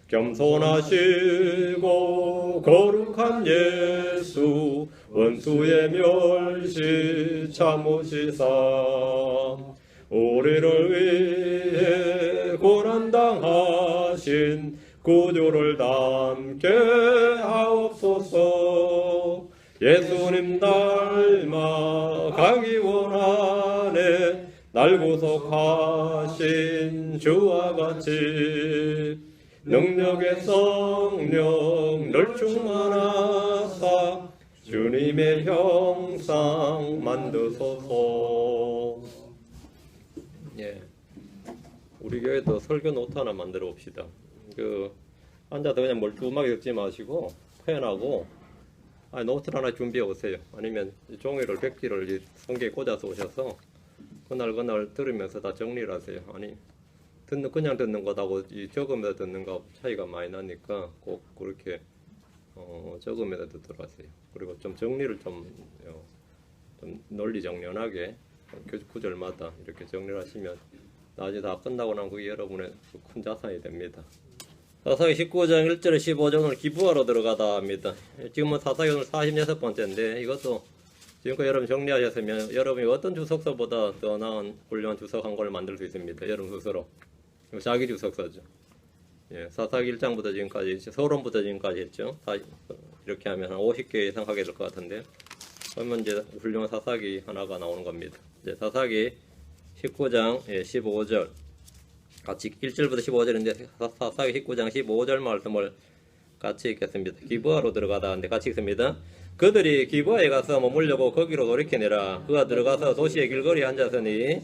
겸손하시고 거룩한 예수 원수의 멸시 참으시사 우리를 위해 고난당하신 구주를 닮게 하옵소서. 예수님 닮아 가기 원하네 날 구속하신 주와 같이 능력의 성령 늘 충만하사 주님의 형상 만드소서. 예, 우리 교회도 설교 노트 하나 만들어 봅시다. 앉아서 그냥 멀뚱하게 듣지 마시고 펜하고 노트를 하나 준비해 오세요. 아니면 종이를 100지를 성경에 꽂아서 오셔서 그날 들으면서 다 정리를 하세요. 아니 그냥 듣는 것하고 이 적으면서 듣는 거 차이가 많이 나니까 꼭 그렇게 적으면서 듣도록 하세요. 그리고 좀 정리를 좀 논리정연하게 구절마다 이렇게 정리를 하시면 나중에 다 끝나고 나면 그게 여러분의 큰 자산이 됩니다. 사사기 19장 1절에 15절은 기부하러 들어가다 합니다. 지금은 사사기 오늘 46번째인데 이것도 지금까지 여러분 정리하셨으면 여러분이 어떤 주석서보다 더 나은 훌륭한 주석 한 권을 만들 수 있습니다. 여러분 스스로. 자기 주석서죠. 예, 사사기 1장부터 지금까지, 서론부터 지금까지 했죠. 다 이렇게 하면 한 50개 이상 하게 될 것 같은데, 그러면 이제 훌륭한 사사기 하나가 나오는 겁니다. 이제 사사기 19장 15절. 같이 1절부터 15절인데, 사사기 19장 15절 말씀을 같이 읽겠습니다. 기브아로 들어가다 하는데 같이 읽습니다. 그들이 기브아에 가서 머물려고 거기로 돌이키니라. 그가 들어가서 도시의 길거리에 앉았으니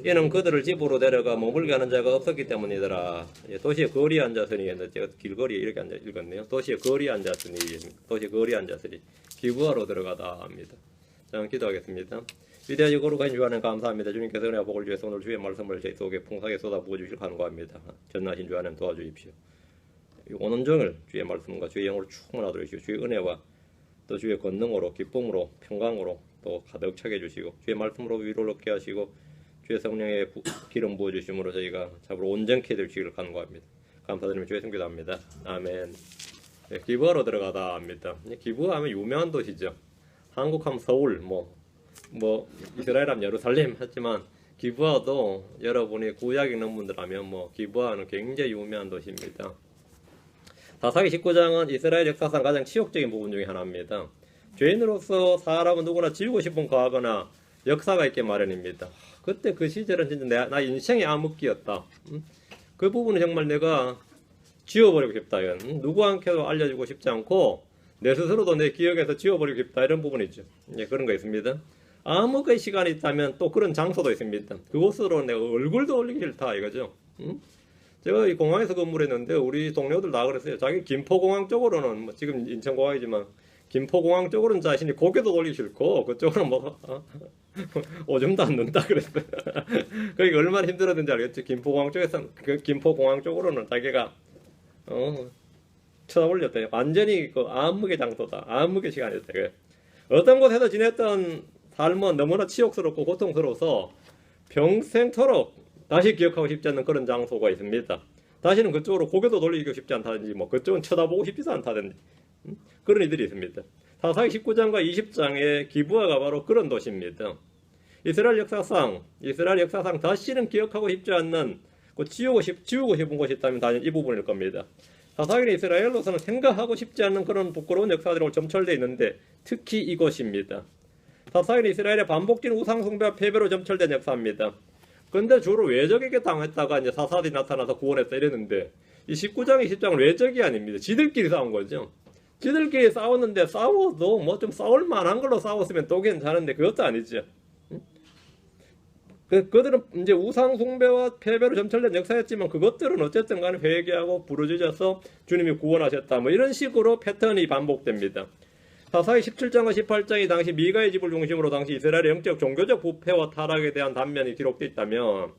이는 그들을 집으로 데려가 머물게 하는 자가 없었기 때문이더라. 도시의 거리에 앉았으니, 제가 길거리에 이렇게 읽었네요. 도시의 거리에 앉았으니, 기브아로 들어가다 합니다. 자, 기도하겠습니다. 위대하시고 거룩하신 주 하나님 감사합니다. 주님께서 은혜와 복을 주셔서 오늘 주의 말씀을 저희 속에 풍성하게 쏟아부어 주실 간구합니다. 전능하신 주 하나님 도와주십시오. 오는 종일 주의 말씀과 주의 영으로 충만하도록 해주시고 주의 은혜와 또 주의 권능으로 기쁨으로 평강으로 또 가득 차게 해주시고 주의 말씀으로 위로를 얻게 하시고 주의 성령의 기름 부어주심으로 저희가 잡으러 온전케 될 주기를 간구합니다. 감사드리며 주의 성기도 합니다. 아멘. 네, 기부하러 들어가다 합니다. 기부하면 유명한 도시죠. 한국 하면 서울, 이스라엘 하면 예루살렘 하지만 기부하도 여러분이 구약 읽는 분들 하면 기부하는 굉장히 유명한 도시입니다. 사사기 19장은 이스라엘 역사상 가장 치욕적인 부분 중에 하나입니다. 죄인으로서 사람은 누구나 지우고 싶은 과거나 역사가 있게 마련입니다. 그때 그 시절은 진짜 나 인생의 암흑기였다. 그 부분은 정말 내가 지워버리고 싶다. 누구한테도 알려주고 싶지 않고 내 스스로도 내 기억에서 지워버리고 싶다. 이런 부분이죠. 그런 거 있습니다. 암흑의 시간이 있다면 또 그런 장소도 있습니다. 그곳으로 내가 얼굴도 올리기 싫다 이거죠. 제가 이 공항에서 근무를 했는데 우리 동료들 다 그랬어요. 자기 김포공항 쪽으로는 지금 인천공항이지만 김포공항 쪽으로는 자신이 고개도 돌리기 싫고 그쪽으로는 오줌도 안 넣는다 그랬어요. 그게 얼마나 힘들었는지 알겠죠. 김포공항 쪽으로는 자기가 쳐다보렸대요. 완전히 그 암흑의 장소다. 암흑의 시간이었다. 어떤 곳에서 지냈던 삶은 너무나 치욕스럽고 고통스러워서 평생토록 다시 기억하고 싶지 않는 그런 장소가 있습니다. 다시는 그쪽으로 고개도 돌리고 싶지 않다든지 그쪽은 쳐다보고 싶지도 않다든지 그런 이들이 있습니다. 사사기 19장과 20장의 기브아가 바로 그런 도시입니다. 이스라엘 역사상 다시는 기억하고 싶지 않는 지우고 싶은 곳이 있다면 당연히 이 부분일 겁니다. 사사기는 이스라엘로서는 생각하고 싶지 않는 그런 부끄러운 역사들로 점철되어 있는데 특히 이곳입니다. 사사기는 이스라엘의 반복적인 우상숭배와 패배로 점철된 역사입니다. 근데 주로 외적에게 당했다가 이제 사사들이 나타나서 구원했다 이랬는데 이 19장, 20장은 외적이 아닙니다. 지들끼리 싸운 거죠. 지들끼리 싸웠는데 싸워도 좀 싸울 만한 걸로 싸웠으면 또 괜찮은데 그것도 아니죠. 그들은 이제 우상숭배와 패배로 점철된 역사였지만 그것들은 어쨌든 간에 회개하고 부르짖어서 주님이 구원하셨다. 이런 식으로 패턴이 반복됩니다. 사사기 17장과 18장이 당시 미가의 집을 중심으로 당시 이스라엘의 영적 종교적 부패와 타락에 대한 단면이 기록되어 있다면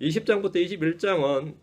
20장부터 21장은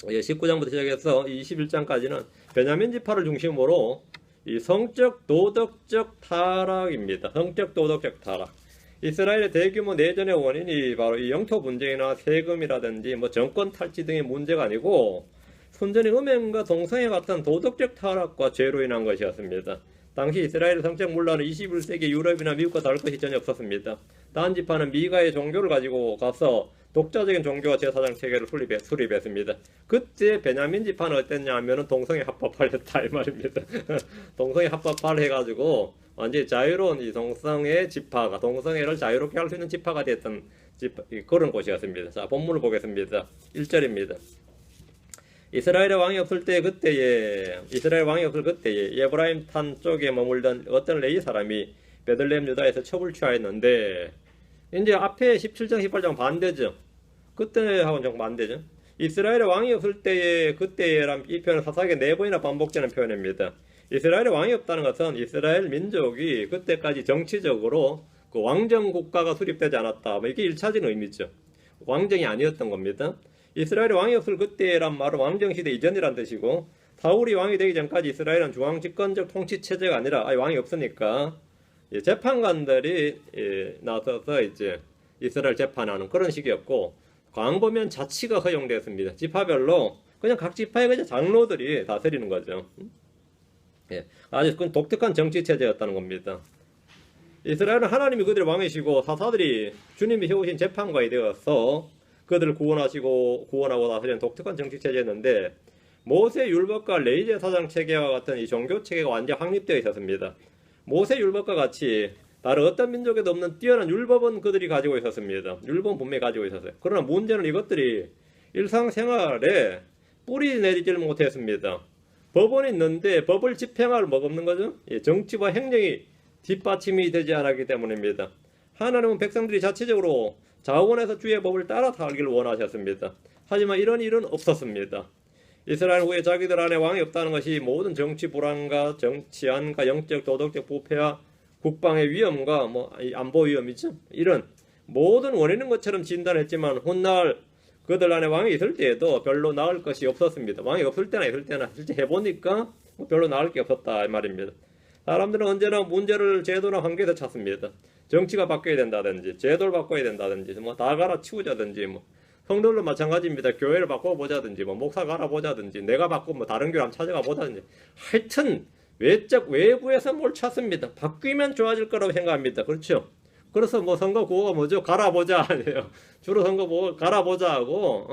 19장부터 시작해서 21장까지는 베냐민 지파를 중심으로 이 성적 도덕적 타락입니다. 성적 도덕적 타락. 이스라엘의 대규모 내전의 원인이 바로 이 영토 분쟁이나 세금이라든지 정권 탈취 등의 문제가 아니고 순전히 음행과 동성애 같은 도덕적 타락과 죄로 인한 것이었습니다. 당시 이스라엘 성적 문화는 21세기 유럽이나 미국과 다를 것이 전혀 없었습니다. 단지파는 미가의 종교를 가지고 가서 독자적인 종교와 제사장 체계를 수립했습니다. 그때 베냐민 지파는 어땠냐 하면은 동성애 합법화를 했다 이 말입니다. 동성애 합법화를 해가지고 완전히 자유로운 이 동성애 지파가 동성애를 자유롭게 할 수 있는 지파가 됐던 그런 곳이었습니다. 자, 본문을 보겠습니다. 1절입니다. 이스라엘 왕이 없을 그때에 에브라임 산 쪽에 머물던 어떤 레위 사람이 베들레헴 유다에서 첩을 취하였는데, 이제 앞에 17장 18장 반대죠. 그때하고는 좀 반대죠. 이스라엘 왕이 없을 그때에란 이 표현은 사사기에 4번이나 반복되는 표현입니다. 이스라엘 왕이 없다는 것은 이스라엘 민족이 그때까지 정치적으로 그 왕정 국가가 수립되지 않았다, 이게 1차적인 의미죠. 왕정이 아니었던 겁니다. 이스라엘 왕이 없을 그때란 말은 왕정시대 이전이란 뜻이고, 사울이 왕이 되기 전까지 이스라엘은 중앙집권적 통치체제가 아니라 왕이 없으니까 재판관들이 나서서 이제 이스라엘 재판하는 그런 식이었고, 광보면 자치가 허용됐습니다. 지파별로 그냥 각 지파의 그냥 장로들이 다스리는 거죠. 아주 독특한 정치체제였다는 겁니다. 이스라엘은 하나님이 그들의 왕이시고 사사들이 주님이 세우신 재판관이 되어서 그들을 구원하고 다스리는 독특한 정치체제였는데, 모세 율법과 레위 제사장 체계와 같은 이 종교 체계가 완전히 확립되어 있었습니다. 모세 율법과 같이 다른 어떤 민족에도 없는 뛰어난 율법은 그들이 가지고 있었습니다. 율법은 분명히 가지고 있었어요. 그러나 문제는 이것들이 일상생활에 뿌리 내리질 못했습니다. 법은 있는데 법을 집행할 뭐가 없는 거죠? 정치와 행정이 뒷받침이 되지 않았기 때문입니다. 하나님은 백성들이 자체적으로 자원해서 주의 법을 따라 살기를 원하셨습니다. 하지만 이런 일은 없었습니다. 이스라엘 후에 자기들 안에 왕이 없다는 것이 모든 정치 불안과 정치안과 영적 도덕적 부패와 국방의 위험과 안보 위험이죠. 이런 모든 원인인 것처럼 진단했지만 훗날 그들 안에 왕이 있을 때에도 별로 나을 것이 없었습니다. 왕이 없을 때나 있을 때나 실제 해보니까 별로 나을 게 없었다 이 말입니다. 사람들은 언제나 문제를 제도나 환경에서 찾습니다. 정치가 바뀌어야 된다든지 제도를 바꿔야 된다든지 다 갈아치우자든지 성도들도 마찬가지입니다. 교회를 바꿔보자든지 목사 갈아보자든지 내가 바꾸면 다른 교회 한번 찾아가 보자든지, 하여튼 외부에서 뭘 찾습니다. 바뀌면 좋아질 거라고 생각합니다. 그렇죠? 그래서 선거 구호가 뭐죠? 갈아보자 아니에요. 주로 선거 구호 갈아보자 하고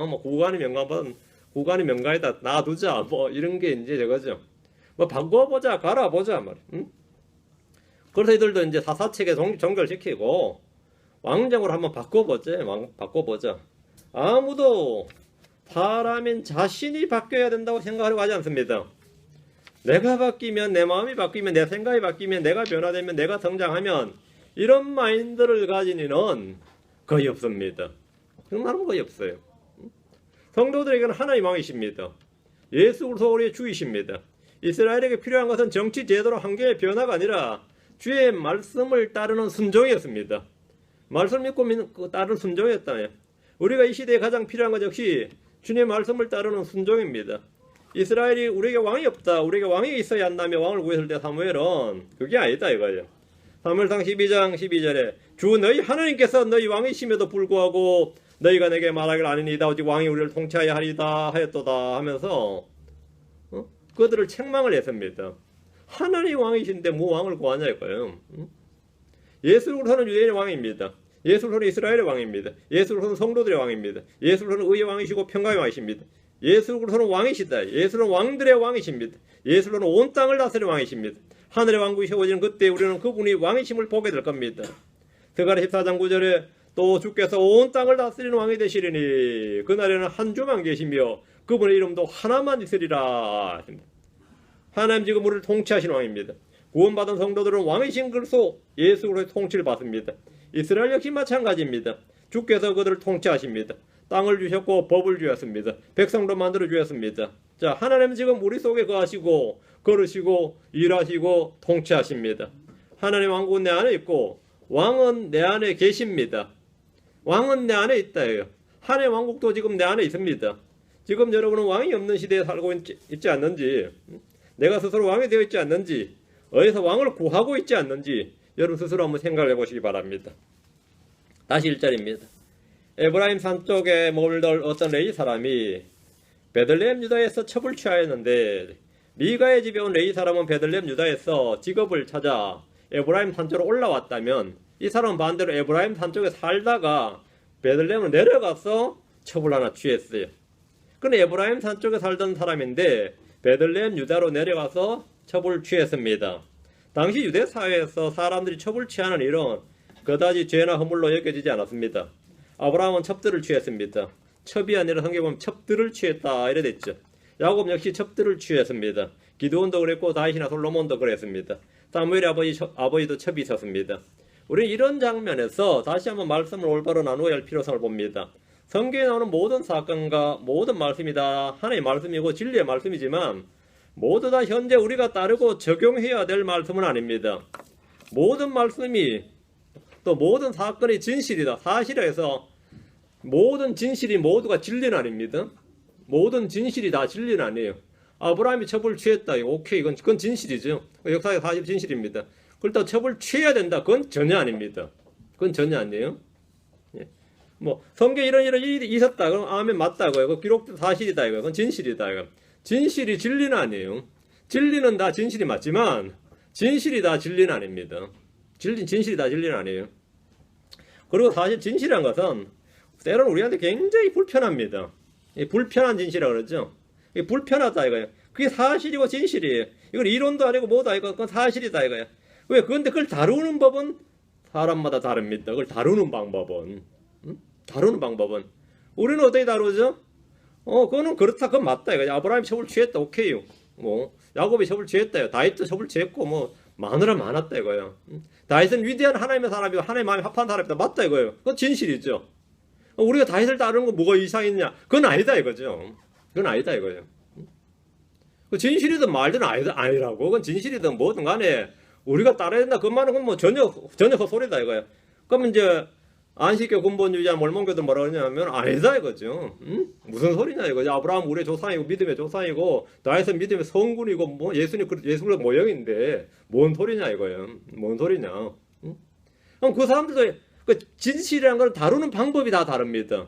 구간이 명가에다 놔두자 이런 게 이제 저거죠. 바꿔보자 갈아보자 말이에요. 그래서 이들도 이제 사사체계 종결시키고 왕정으로 한번 바꿔보자. 아무도 사람인 자신이 바뀌어야 된다고 생각하려고 하지 않습니다. 내가 바뀌면, 내 마음이 바뀌면, 내 생각이 바뀌면, 내가 변화되면, 내가 성장하면, 이런 마인드를 가진 이는 거의 없습니다. 그런 사람은 거의 없어요. 성도들에게는 하나님 왕이십니다. 예수 그리스도 우리의 주이십니다. 이스라엘에게 필요한 것은 정치 제도나 환경의 변화가 아니라 주의 말씀을 따르는 순종이었습니다. 말씀을 믿고 따르는 순종이었다며. 우리가 이 시대에 가장 필요한 것 역시 주님의 말씀을 따르는 순종입니다. 이스라엘이 우리에게 왕이 없다, 우리에게 왕이 있어야 한다며 왕을 구했을 때 사무엘은 그게 아니다 이거예요. 사무엘상 12장 12절에 주 너희 하나님께서 너희 왕이심에도 불구하고 너희가 내게 말하기를 아니니이다 오직 왕이 우리를 통치하여 하리다 하였도다 하면서 그들을 책망을 했습니다. 하나님 왕이신데 뭐 왕을 구하냐 이거예요. 예수 그리스도는 유대인의 왕입니다. 예수 그리스도는 이스라엘의 왕입니다. 예수 그리스도는 성도들의 왕입니다. 예수 그리스도는 의의 왕이시고 평강의 왕이십니다. 예수 그리스도는 왕이시다. 예수는 왕들의 왕이십니다. 예수 그리스도는 온 땅을 다스리는 왕이십니다. 하늘의 왕국이 세워지는 그때 우리는 그분이 왕이심을 보게 될 겁니다. 스가랴 14장 9절에 또 주께서 온 땅을 다스리는 왕이 되시리니 그날에는 한 주만 계시며 그분의 이름도 하나만 있으리라. 하나님 지금 우리를 통치하시는 왕입니다. 구원받은 성도들은 왕이신 그리스도 예수 그리스도의 통치를 받습니다. 이스라엘 역시 마찬가지입니다. 주께서 그들을 통치하십니다. 땅을 주셨고 법을 주셨습니다. 백성도 만들어 주셨습니다. 자, 하나님 지금 우리 속에 거하시고 걸으시고 일하시고 통치하십니다. 하나님 왕국은 내 안에 있고 왕은 내 안에 계십니다. 왕은 내 안에 있다예요. 하나님 왕국도 지금 내 안에 있습니다. 지금 여러분은 왕이 없는 시대에 살고 있지 않는지, 내가 스스로 왕이 되어 있지 않는지, 어디서 왕을 구하고 있지 않는지 여러분 스스로 한번 생각을 해보시기 바랍니다. 다시 1절입니다. 에브라임 산 쪽에 몰던 어떤 레위 사람이 베들레헴 유다에서 첩을 취하였는데 미가의 집에 온 레위 사람은 베들레헴 유다에서 직업을 찾아 에브라임 산 쪽으로 올라왔다면 이 사람은 반대로 에브라임 산 쪽에 살다가 베들레헴으로 내려가서 첩을 하나 취했어요. 그런데 에브라임 산 쪽에 살던 사람인데 베들레헴 유다로 내려가서 첩을 취했습니다. 당시 유대 사회에서 사람들이 첩을 취하는 일은 그다지 죄나 허물로 여겨지지 않았습니다. 아브라함은 첩들을 취했습니다. 첩이 아니라 성경에 보면 첩들을 취했다 이래 됐죠. 야곱 역시 첩들을 취했습니다. 기드온도 그랬고 다윗이나 솔로몬도 그랬습니다. 사무엘의 아버지도 첩이 있었습니다. 우리는 이런 장면에서 다시 한번 말씀을 올바로 나누어야 할 필요성을 봅니다. 성경에 나오는 모든 사건과 모든 말씀이 다 하나님의 말씀이고 진리의 말씀이지만 모두 다 현재 우리가 따르고 적용해야 될 말씀은 아닙니다. 모든 말씀이 또 모든 사건이 진실이다, 사실이라 해서 모든 진실이 모두가 진리는 아닙니다. 모든 진실이 다 진리는 아니에요. 아브라함이 첩을 취했다. 오케이, 그건 진실이죠. 역사의 사실 진실입니다. 그렇다고 첩을 취해야 된다. 그건 전혀 아닙니다. 그건 전혀 아니에요. 예. 뭐 성경에 이런 일이 있었다. 그럼 아멘 맞다고요. 그 기록된 사실이다 이거. 그건 진실이다 이거. 진실이 진리는 아니에요. 진리는 다 진실이 맞지만 진실이 다 진리는 아닙니다. 진실이 다 진리는 아니에요. 그리고 사실 진실이란 것은 때로는 우리한테 굉장히 불편합니다. 불편한 진실이라고 그러죠. 불편하다 이거예요. 그게 사실이고 진실이에요. 이건 이론도 아니고 뭐도 아니고 그건 사실이다 이거예요. 왜? 그런데 그걸 다루는 법은 사람마다 다릅니다. 그걸 다루는 방법은. 다루는 방법은. 우리는 어떻게 다루죠? 그거는 그렇다. 그건 맞다 이거예요. 아브라함이 첩을 취했다. 오케이요. 뭐 야곱이 첩을 취했다요. 다윗도 첩을 취했고 뭐 마누라 많았다 이거예요. 다윗은 위대한 하나님의 사람이고 하나님의 마음이 합한 사람이다. 맞다 이거예요. 그건 진실이죠. 우리가 다윗을 따르는 거 뭐가 이상했냐? 그건 아니다 이거죠. 그건 아니다 이거예요. 그 진실이든 말든 아니라고. 그건 진실이든 뭐든 간에 우리가 따라야 된다. 그 말은 뭐 전혀 헛소리다 이거예요. 그러면 이제 안식교 근본주의자 몰몬교들 뭐라 그러냐면 아니다 이거죠. 무슨 소리냐 이거죠. 아브라함 우리의 조상이고 믿음의 조상이고 다윗은 믿음의 성군이고 뭐 예수님 모형인데 뭔 소리냐 이거예요. 뭔 소리냐. 그럼 그 사람들도 그 진실이라는 걸 다루는 방법이 다 다릅니다.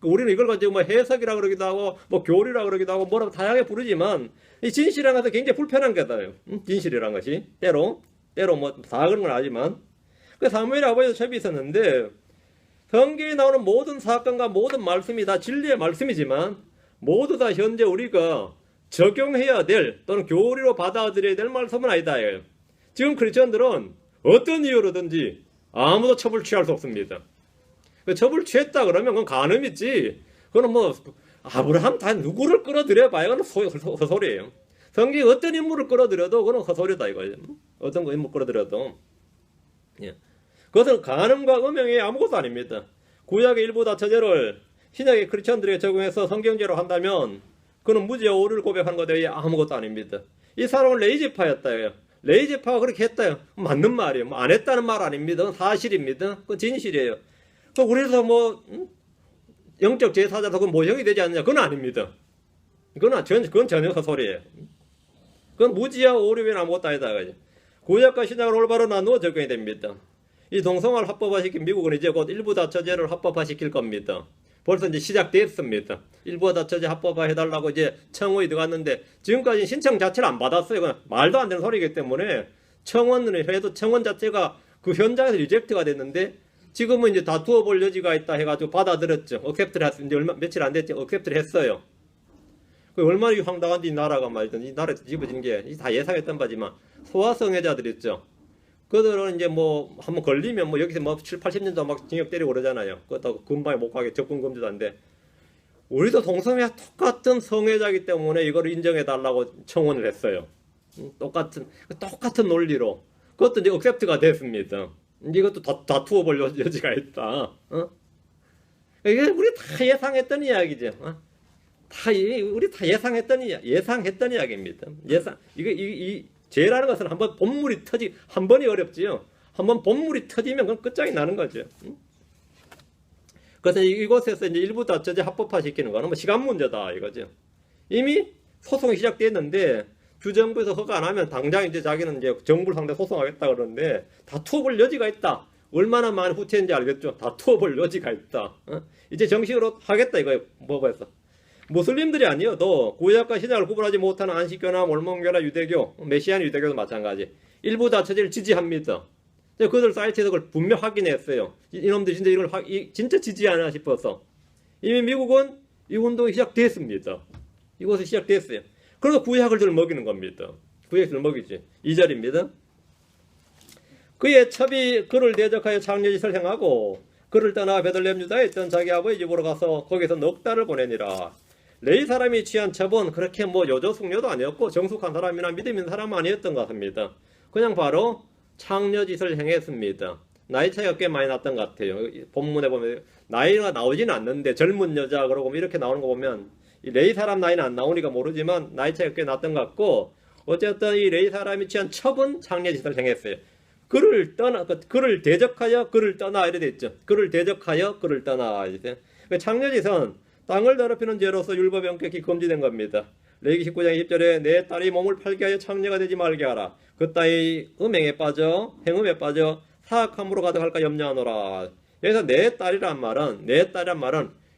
우리는 이걸 가지고 뭐 해석이라 그러기도 하고 뭐 교리라 그러기도 하고 뭐라고 다양하게 부르지만 이 진실이라는 것은 굉장히 불편한 거다요. 진실이라는 것이 때로 뭐 다 그런 건 아니지만 그 사무엘의 아버지도 첩이 있었는데 성경에 나오는 모든 사건과 모든 말씀이 다 진리의 말씀이지만 모두 다 현재 우리가 적용해야 될 또는 교리로 받아들여야 될 말씀은 아니다. 지금 크리스천들은 어떤 이유로든지 아무도 첩을 취할 수 없습니다. 첩을 취했다 그러면 그건 간음이지. 그건 뭐 아브라함 다 누구를 끌어들여봐야 그건 헛소리예요. 성경에 어떤 인물을 끌어들여도 그건 헛소리다 이거예요. 어떤 인물 끌어들여도. 예. 그것은 간음과 음행이 아무것도 아닙니다. 구약의 일부 다처제를 신약의 크리스천들에게 적용해서 성경제로 한다면 그는 무죄와 오류를 고백한 것 외에 아무것도 아닙니다. 이 사람은 레이지파였다요. 레이지파가 그렇게 했다요. 맞는 말이에요. 뭐 안 했다는 말 아닙니다. 그건 사실입니다. 그건 진실이에요. 그래서 뭐 영적 제사자도 그건 모형이 되지 않느냐? 그건 아닙니다. 그건 전혀 헛소리예요. 그건 무지와 오류 외에는 아무것도 아니다. 구약과 신약을 올바로 나누어 적용이 됩니다. 이 동성화를 합법화시킨 미국은 이제 곧 일부 다처제를 합법화시킬 겁니다. 벌써 이제 시작됐습니다. 일부 다처제 합법화해달라고 이제 청원이 들어갔는데 지금까지 신청 자체를 안 받았어요. 그건 말도 안 되는 소리이기 때문에 청원을 해도 청원 자체가 그 현장에서 리젝트가 됐는데 지금은 이제 다투어 볼 여지가 있다 해가지고 받아들였죠. 어셉트를 했어요. 이제 며칠 안 됐죠. 어셉트를 했어요. 그 얼마나 황당한데 이 나라가 말이든 이 나라에서 집어진 게 다 예상했던 바지만 소아성애자들 있죠. 그들은 이제 뭐 한번 걸리면 뭐 여기서 뭐 7, 80년 도 막 징역 때리고 그러잖아요. 그것도 근방에 못 가게 접근 금지도 한데 우리도 동성애와 똑같은 성애자이기 때문에 이걸 인정해 달라고 청원을 했어요. 똑같은 논리로 그것도 이제 억셉트가 됐습니다. 이것도 다투어 볼 여지가 있다. 이게 우리 다 예상했던 이야기죠. 우리 다 예상했던 이야기입니다. 이 죄라는 것은 한번 본물이 한 번이 어렵지요. 한번 본물이 터지면 그건 끝장이 나는 거죠. 그래서 이곳에서 이제 일부 다처제 합법화시키는 거는 뭐 시간 문제다 이거죠. 이미 소송이 시작됐는데 주정부에서 허가 안 하면 당장 이제 자기는 이제 정부를 상대 소송하겠다 그러는데 다투어볼 여지가 있다. 얼마나 많은 후퇴인지 알겠죠. 다투어볼 여지가 있다. 이제 정식으로 하겠다 이거예요. 법에서. 무슬림들이 아니어도 구약과 신약을 구분하지 못하는 안식교나 몰몬교나 유대교, 메시안 유대교도 마찬가지. 일부 다처제를 지지합니다. 그들 사이트에서 그걸 분명 확인했어요. 이놈들이 진짜 이걸 진짜 지지하나 싶어서. 이미 미국은 이 운동이 시작됐습니다. 이곳에 시작됐어요. 그래서 구약을 들 먹이는 겁니다. 구약을 들 먹이지. 2절입니다. 그의 첩이 그를 대적하여 창녀짓을 행하고 그를 떠나 베들레헴 유다에 있던 자기 아버지 집으로 가서 거기서 넉 달을 보내니라. 레위 사람이 취한 첩은 그렇게 뭐 여조숙녀도 아니었고 정숙한 사람이나 믿음 있는 사람 아니었던 것 같습니다. 그냥 바로 창녀짓을 행했습니다. 나이 차이가 꽤 많이 났던 것 같아요. 본문에 보면 나이가 나오지는 않는데 젊은 여자 그러고 이렇게 나오는 거 보면 이 레위 사람 나이는 안 나오니까 모르지만 나이 차이가 꽤 났던 것 같고 어쨌든 이 레위 사람이 취한 첩은 창녀짓을 행했어요. 그를 대적하여 그를 떠나 이래 됐죠. 그를 대적하여 그를 떠나 이제. 창녀짓은 땅을 더럽히는 죄로서 율법에 엄격히 금지된 겁니다. 레위기 19장 20절에 내 딸이 몸을 팔게 하여 창녀가 되지 말게 하라. 그 딸이 음행에 빠져 행음에 빠져 사악함으로 가득할까 염려하노라. 여기서 내 딸이란 말은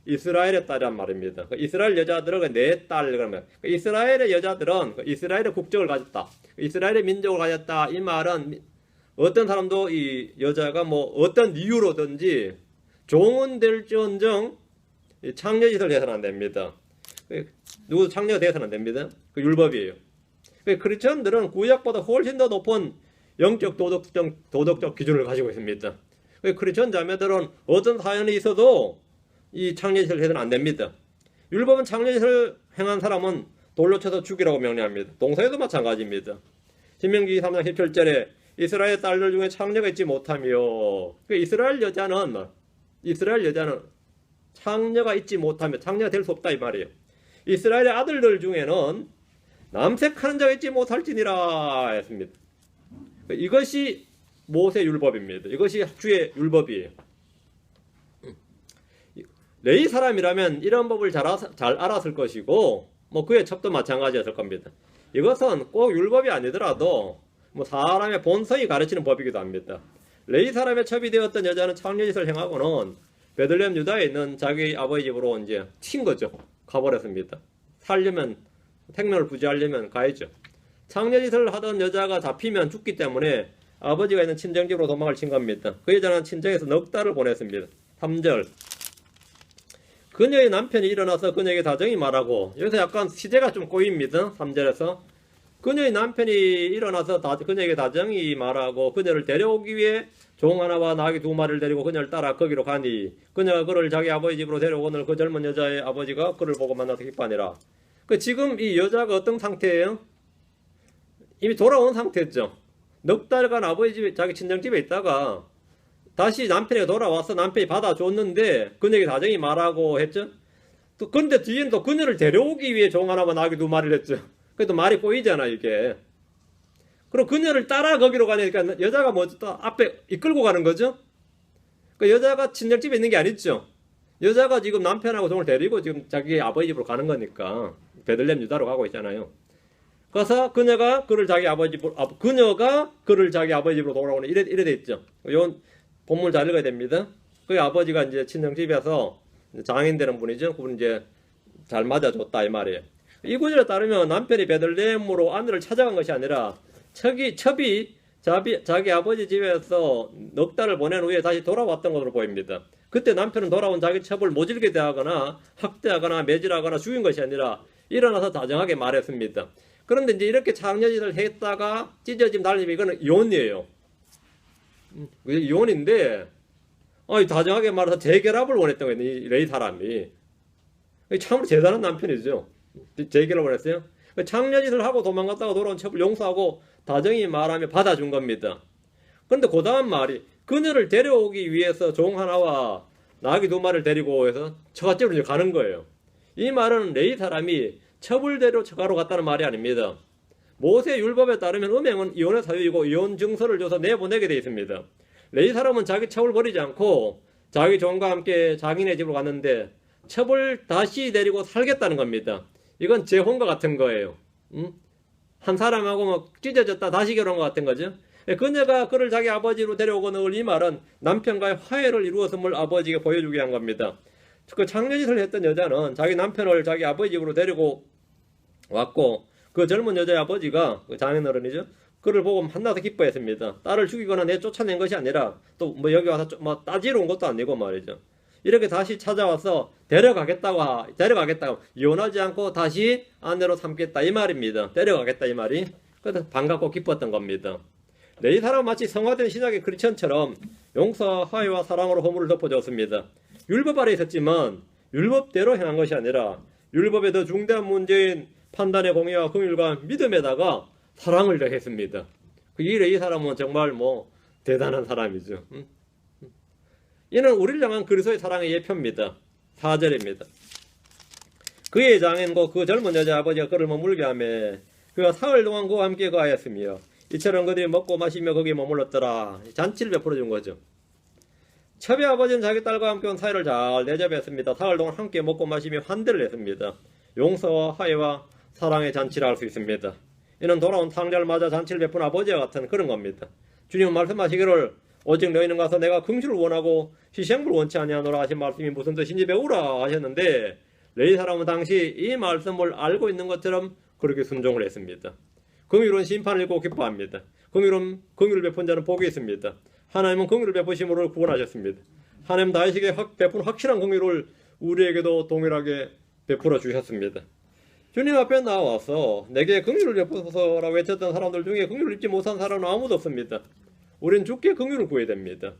이스라엘의 딸이란 말입니다. 이스라엘 여자들은 내 딸 그러면 이스라엘의 여자들은 이스라엘의 국적을 가졌다. 이스라엘의 민족을 가졌다. 이 말은 어떤 사람도 이 여자가 뭐 어떤 이유로든지 종은 될지언정 창녀짓을 해서는 안 됩니다. 누구 창녀가 돼서는 안 됩니다. 그 율법이에요. 크리스천들은 구약보다 훨씬 더 높은 영적 도덕적 기준을 가지고 있습니다. 크리스천 자매들은 어떤 사연이 있어도 이 창녀짓을 해서는 안 됩니다. 율법은 창녀짓을 행한 사람은 돌로 쳐서 죽이라고 명령합니다. 동서에도 마찬가지입니다. 신명기 3장 17절에 이스라엘 딸들 중에 창녀가 있지 못하며 이스라엘 여자는 창녀가 있지 못하며 창녀가 될 수 없다 이 말이에요. 이스라엘의 아들들 중에는 남색하는 자가 있지 못할지니라 했습니다. 이것이 모세 율법입니다. 이것이 주의 율법이에요. 레위 사람이라면 이런 법을 잘 알았을 것이고 뭐 그의 첩도 마찬가지였을 겁니다. 이것은 꼭 율법이 아니더라도 뭐 사람의 본성이 가르치는 법이기도 합니다. 레위 사람의 첩이 되었던 여자는 창녀짓을 행하고는 베들레헴 유다에 있는 자기 아버지 집으로 이제 튄 거죠. 가버렸습니다. 살려면 생명을 부지하려면 가야죠. 창녀짓을 하던 여자가 잡히면 죽기 때문에 아버지가 있는 친정집으로 도망을 친 겁니다. 그 여자는 친정에서 넉 달을 보냈습니다. 3절 그녀의 남편이 일어나서 그녀에게 다정히 말하고 여기서 약간 시제가 좀 꼬입니다. 3절에서 그녀의 남편이 일어나서 그녀에게 다정히 말하고 그녀를 데려오기 위해 종 하나와 나귀 2마리를 데리고 그녀를 따라 거기로 가니 그녀가 그를 자기 아버지 집으로 데려오거늘 그 젊은 여자의 아버지가 그를 보고 만나서 기뻐하니라. 지금 이 여자가 어떤 상태예요? 이미 돌아온 상태죠. 넉 달간 아버지 집에 자기 친정집에 있다가 다시 남편에게 돌아와서 남편이 받아줬는데 그녀에게 다정히 말하고 했죠. 근데 뒤에는 또 그녀를 데려오기 위해 종 하나와 나귀 2마리를 했죠. 그래도 말이 꼬이잖아 이게. 그리고 그녀를 따라 거기로 가니까 여자가 먼저 또 앞에 이끌고 가는 거죠. 여자가 친정집에 있는 게 아니죠. 여자가 지금 남편하고 종을 데리고 지금 자기 아버지 집으로 가는 거니까 베들레헴 유다로 가고 있잖아요. 그래서 그녀가 그를 자기 아버지 집으로 돌아오는 이래 돼 있죠. 요 본문 잘 읽어야 됩니다. 그 아버지가 이제 친정집에서 장인 되는 분이죠. 그분 이제 잘 맞아줬다 이 말이에요. 이 구절에 따르면 남편이 베들레헴으로 아내를 찾아간 것이 아니라 첩이 자기 아버지 집에서 넉 달을 보낸 후에 다시 돌아왔던 것으로 보입니다. 그때 남편은 돌아온 자기 첩을 모질게 대하거나 학대하거나 매질하거나 죽인 것이 아니라 일어나서 다정하게 말했습니다. 그런데 이제 이렇게 창녀짓을 했다가 찢어짐 달림 이거는 이혼이에요. 이혼인데 다정하게 말해서 재결합을 원했던 거예요. 이 레위 사람이. 참으로 대단한 남편이죠. 재결합을 했어요. 창녀짓을 하고 도망갔다가 돌아온 첩을 용서하고 다정히 말하며 받아준 겁니다. 그런데 그 다음 말이 그녀를 데려오기 위해서 종 하나와 나귀 2마리를 데리고 해서 처갓집으로 이제 가는 거예요. 이 말은 레위 사람이 첩을 데려 처가로 갔다는 말이 아닙니다. 모세 율법에 따르면 음행은 이혼의 사유이고 이혼 증서를 줘서 내보내게 되어 있습니다. 레위 사람은 자기 첩을 버리지 않고 자기 종과 함께 자기네 집으로 갔는데 첩을 다시 데리고 살겠다는 겁니다. 이건 재혼과 같은 거예요. 한 사람하고 뭐 찢어졌다 다시 결혼한 것 같은 거죠. 그녀가 그를 자기 아버지로 데려오거늘 이 말은 남편과의 화해를 이루었음을 아버지에게 보여주게 한 겁니다. 그 창녀짓을 했던 여자는 자기 남편을 자기 아버지 집으로 데리고 왔고, 그 젊은 여자의 아버지가, 그 장인어른이죠, 그를 보고 만나서 기뻐했습니다. 딸을 죽이거나 내쫓아낸 것이 아니라 또 뭐 여기 와서 뭐 따지러 온 것도 아니고 말이죠. 이렇게 다시 찾아와서 데려가겠다고 이혼하지 않고 다시 아내로 삼겠다 이 말입니다. 데려가겠다 이 말이. 그래서 반갑고 기뻤던 겁니다. 네, 이 사람은 마치 성화된 신약의 크리스천처럼 용서, 화해와 사랑으로 허물을 덮어줬습니다. 율법 아래 있었지만 율법대로 행한 것이 아니라 율법의 더 중대한 문제인 판단의 공의와 긍휼과 믿음에다가 사랑을 더했습니다. 그 일에 이 사람은 정말 뭐 대단한 사람이죠. 이는 우리를 향한 그리스도의 사랑의 예표입니다. 4절입니다. 그의 장인고 그 젊은 여자 아버지가 그를 머물게 하며 그가 사흘 동안 그와 함께 거하였으며 이처럼 그들이 먹고 마시며 거기에 머물렀더라. 잔치를 베풀어 준 거죠. 첩의 아버지는 자기 딸과 함께 온 사이를 잘 내잡았습니다. 사흘 동안 함께 먹고 마시며 환대를 했습니다. 용서와 화해와 사랑의 잔치를 할 수 있습니다. 이는 돌아온 탕자를 맞아 잔치를 베푼 아버지와 같은 그런 겁니다. 주님은 말씀하시기를 오직 너희는 가서 내가 긍휼을 원하고 희생을 원치 아니하노라 하신 말씀이 무슨 뜻인지 배우라 하셨는데, 레위 사람은 당시 이 말씀을 알고 있는 것처럼 그렇게 순종을 했습니다. 긍휼은 심판을 읽고 기뻐합니다. 긍휼을 베푼 자는 복이 있습니다. 하나님은 긍휼을 베푸심으로 구원하셨습니다. 하나님 다윗에게 베푼 확실한 긍휼을 우리에게도 동일하게 베풀어 주셨습니다. 주님 앞에 나와서 내게 긍휼을 베푸소서라고 외쳤던 사람들 중에 긍휼을 입지 못한 사람은 아무도 없습니다. 우린 주께 긍휼을 구해야 됩니다.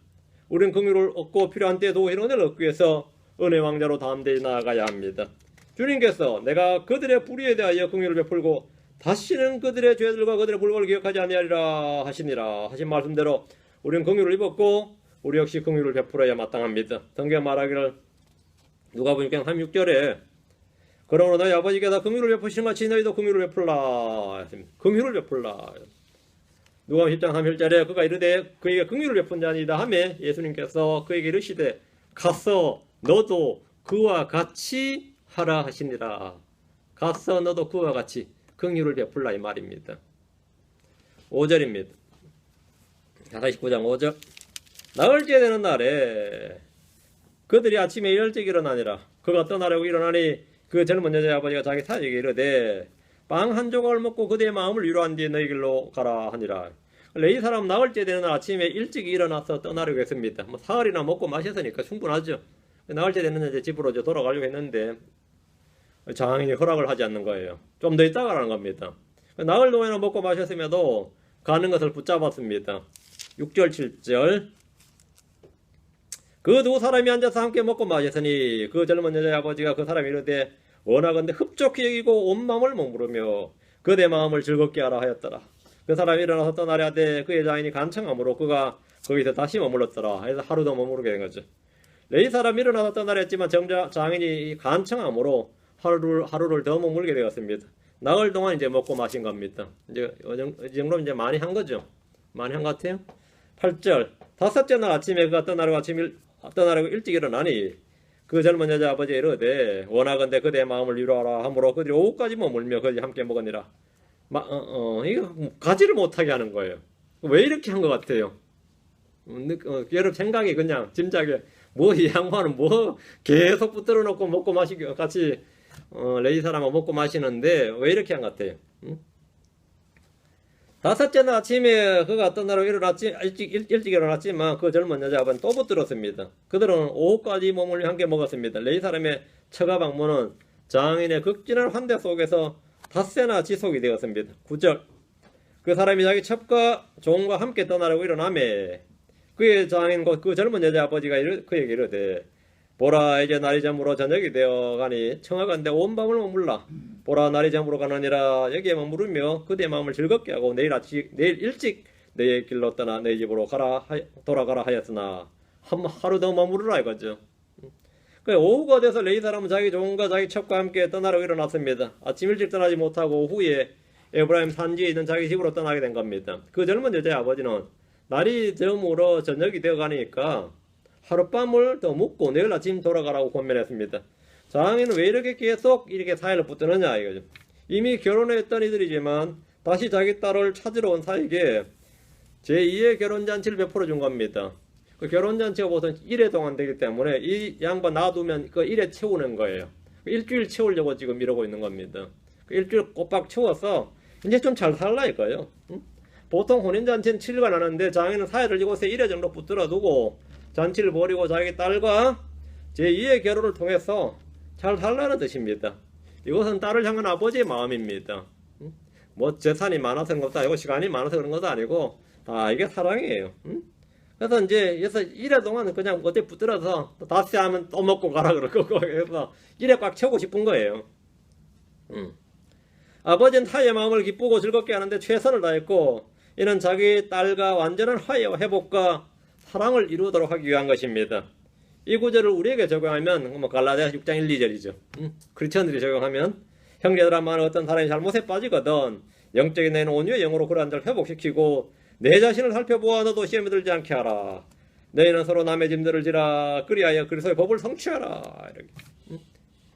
우린 긍휼을 얻고 필요한 때에 도우실 은혜를 얻기 위해서 은혜 왕자로 담대히 나아가야 합니다. 주님께서 내가 그들의 불의에 대하여 긍휼을 베풀고 다시는 그들의 죄들과 그들의 불법을 기억하지 아니하리라 하시니라 하신 말씀대로 우린 긍휼을 입었고 우리 역시 긍휼을 베풀어야 마땅합니다. 성경 말하기를 누가복음 36절에 그러므로 너희 아버지께서 긍휼을 베푸시는 같이 너희도 긍휼을 베풀라. 긍휼을 베풀라. 누가복음 10장 31절에 그가 이르되 그에게 긍휼을 베푼 자니이다 하매 예수님께서 그에게 이르시되 가서 너도 그와 같이 하라 하시니라. 가서 너도 그와 같이 긍휼을 베풀라 이 말입니다. 5절입니다. 49장 5절. 나흘째 되는 날에 그들이 아침에 일찍 일어나니라. 그가 떠나려고 일어나니 그 젊은 여자의 아버지가 자기 사에게 이르되 빵 한 조각을 먹고 그대의 마음을 위로한 뒤에 너희 길로 가라 하니라. 이 사람 나흘째 되는 날 아침에 일찍 일어나서 떠나려고 했습니다. 뭐 사흘이나 먹고 마셨으니까 충분하죠. 나흘째 되는 날 이제 집으로 돌아가려고 했는데 장인이 허락을 하지 않는 거예요. 좀 더 있다 가라는 겁니다. 나흘 동안이나 먹고 마셨음에도 가는 것을 붙잡았습니다. 6절 7절. 그 두 사람이 앉아서 함께 먹고 마셨으니 그 젊은 여자의 아버지가 그 사람이 이르되 원하건대 흡족히 여기고 온 마음을 머무르며 그대 마음을 즐겁게 하라 하였더라. 그 사람이 일어나서 떠나려 하되 그의 장인이 간청함으로 그가 거기서 다시 머물렀더라. 해서 하루 더 머무르게 된 거죠. 이 사람이 일어나서 떠나려 했지만 정작 장인이 간청함으로 하루를 더 머물게 되었습니다. 나흘 동안 이제 먹고 마신 겁니다. 이제 이 정도면 이제 많이 한 거죠. 많이 한 것 같아요. 8절. 다섯째 날 아침에 그가 떠나려고 일찍 일어나니 그 젊은 여자 아버지가 이르되 원하건대 그대의 마음을 위로하라 하므로 그들이 오후까지 머물며 그들이 함께 먹으니라. 이거 가지를 못하게 하는 거예요. 왜 이렇게 한 것 같아요? 여러분 생각이 그냥 짐작에 뭐 이 양반은 뭐 계속 붙들어 놓고 먹고 마시기 같이 레위 사람은 먹고 마시는데 왜 이렇게 한 것 같아요? 다섯째 날 아침에 그가 떠나러 일찍 일어났지만 그 젊은 여자분 또 붙들었습니다. 그들은 오후까지 몸을 함께 먹었습니다. 레위 사람의 처가 방문은 장인의 극진한 환대 속에서 닷새나 지속이 되었습니다. 9절. 그 사람이 자기 첩과 종과 함께 떠나려고 일어나매 그의 장인 그 젊은 여자 아버지가 그에게 이르되 보라 이제 날이 저물어 저녁이 되어가니 청하건대 온 밤을 머물라. 보라 날이 저물어 가느니라. 여기에 머무르며 그대의 마음을 즐겁게 하고 내일 일찍 너의 길로 떠나 내 집으로 돌아가라 하였으나 하루 더 머무르라 이거죠. 오후가 돼서 레위 사람은 자기 종과 자기 첩과 함께 떠나러 일어났습니다. 아침 일찍 떠나지 못하고 오후에 에브라임 산지에 있는 자기 집으로 떠나게 된 겁니다. 그 젊은 여자의 아버지는 날이 저물어 저녁이 되어가니까 하룻밤을 더 묵고 내일 아침 돌아가라고 권면했습니다. 장인은 왜 이렇게 계속 이렇게 사이를 붙드느냐 이거죠. 이미 결혼했던 이들이지만 다시 자기 딸을 찾으러 온 사이에게 제2의 결혼잔치를 베풀어 준 겁니다. 그 결혼잔치가 보통 1회 동안 되기 때문에 이 양반 놔두면 그 1회 채우는 거예요. 일주일 채우려고 지금 이러고 있는 겁니다. 그 일주일 꼬박 채워서 이제 좀 잘 살라 이거예요. 응? 보통 혼인잔치는 7일간 하는데 장인은 사회를 이곳에 1회 정도 붙들어 두고 잔치를 벌이고 자기 딸과 제2의 결혼을 통해서 잘 살라는 뜻입니다. 이것은 딸을 향한 아버지의 마음입니다. 응? 뭐 재산이 많아서 그런 것도 아니고 시간이 많아서 그런 것도 아니고 다 이게 사랑이에요. 응? 그래서 이제 그래서 1회 동안 그냥 어디 붙들어서 다시 하면 또 먹고 가라 그러고 해서 1회 꽉 채우고 싶은 거예요. 아버지는 타의 마음을 기쁘고 즐겁게 하는데 최선을 다했고 이는 자기 딸과 완전한 화해와 회복과 사랑을 이루도록 하기 위한 것입니다. 이 구절을 우리에게 적용하면 뭐 갈라디아 6장 1, 2절이죠. 크리스천들이 적용하면 형제들아 만일 어떤 사람이 잘못에 빠지거든 영적인 내는 온유의 영으로 그러한 자를 회복시키고 내 자신을 살펴보아 너도 시험에 들지 않게 하라. 너희는 서로 남의 짐들을 지라 그리하여 그리스도의 법을 성취하라. 이렇게.